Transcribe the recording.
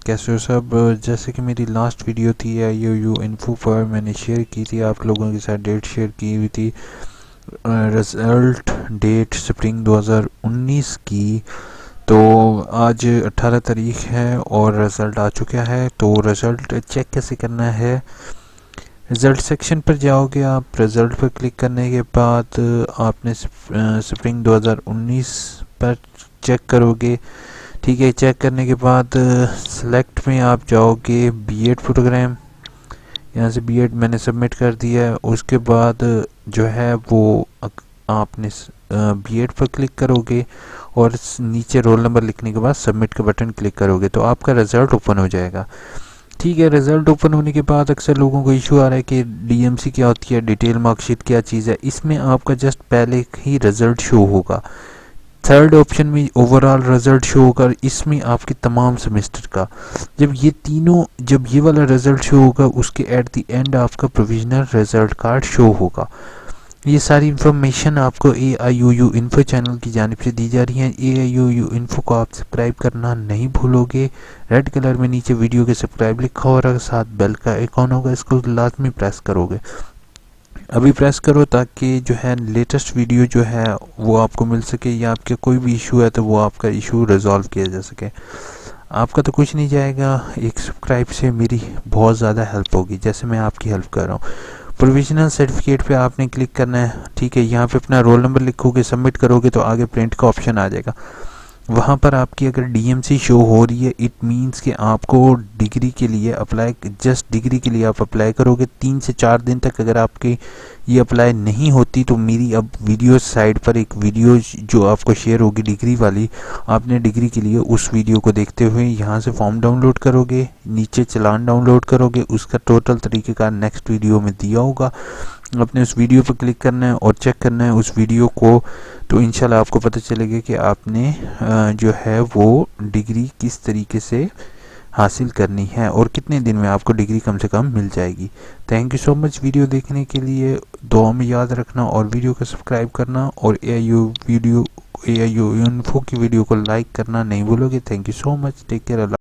कैसे हो सब। जैसे कि मेरी लास्ट वीडियो थी AIOU इन्फो पर, मैंने शेयर की थी आप लोगों के साथ, डेट शेयर की हुई थी, रिज़ल्ट डेट स्प्रिंग 2019 की। तो आज 18 तारीख है और रिज़ल्ट आ चुका है। तो रिज़ल्ट चेक कैसे करना है, रिज़ल्ट सेक्शन पर जाओगे आप, रिज़ल्ट पर क्लिक करने के बाद आपने स्प्रिंग 2019 पर चेक करोगे। ठीक है, चेक करने के बाद सेलेक्ट में आप जाओगे B.ED प्रोग्राम, यहाँ से B.ED मैंने सबमिट कर दिया है। उसके बाद जो है वो आपने B.ED पर क्लिक करोगे और नीचे रोल नंबर लिखने के बाद सबमिट का बटन क्लिक करोगे तो आपका रिज़ल्ट ओपन हो जाएगा। ठीक है, रिज़ल्ट ओपन होने के बाद अक्सर लोगों को इशू आ रहा है कि DMC क्या होती है, डिटेल मार्कशीट क्या चीज़ है। इसमें आपका जस्ट पहले ही रिज़ल्ट शो होगा। थर्ड ऑप्शन में ओवरऑल रिजल्ट शो होगा, इसमें आपके तमाम सेमेस्टर का। जब ये वाला रिजल्ट शो होगा उसके एट द एंड आपका प्रोविजनल रिजल्ट कार्ड शो होगा। ये सारी इन्फॉर्मेशन आपको AIOU इन्फो चैनल की जानिब से दी जा रही है। AIOU इन्फो को आप सब्सक्राइब करना नहीं भूलोगे। रेड कलर में नीचे वीडियो के सब्सक्राइब लिखा हो और साथ बेल का आइकॉन होगा, इसको लाजमी प्रेस करोगे। अभी प्रेस करो ताकि जो है लेटेस्ट वीडियो जो है वो आपको मिल सके, या आपके कोई भी इशू है तो वो आपका इशू रिजॉल्व किया जा सके। आपका तो कुछ नहीं जाएगा, एक सब्सक्राइब से मेरी बहुत ज़्यादा हेल्प होगी, जैसे मैं आपकी हेल्प कर रहा हूँ। प्रोविजनल सर्टिफिकेट पे आपने क्लिक करना है। ठीक है, यहाँ पे अपना रोल नंबर लिखोगे, सबमिट करोगे तो आगे प्रिंट का ऑप्शन आ जाएगा। वहाँ पर आपकी अगर DMC शो हो रही है, इट मीन्स कि आपको डिग्री के लिए अप्लाई, जस्ट डिग्री के लिए आप अप्लाई करोगे। 3 से 4 दिन तक अगर आपकी ये अप्लाई नहीं होती तो मेरी अब वीडियो साइड पर एक वीडियो जो आपको शेयर होगी डिग्री वाली, आपने डिग्री के लिए उस वीडियो को देखते हुए यहाँ से फॉर्म डाउनलोड करोगे, नीचे चालान डाउनलोड करोगे, उसका टोटल तरीक़ेकार नेक्स्ट वीडियो में दिया होगा। अपने उस वीडियो पर क्लिक करना है और चेक करना है उस वीडियो को, तो इंशाल्लाह आपको पता चलेगा कि आपने जो है वो डिग्री किस तरीके से हासिल करनी है और कितने दिन में आपको डिग्री कम से कम मिल जाएगी। Thank you so much video देखने के लिए। दुआ में याद रखना और वीडियो को सब्सक्राइब करना और AIOU इन्फो की वीडियो को लाइक करना नहीं भूलोगे। Thank you so much, take care.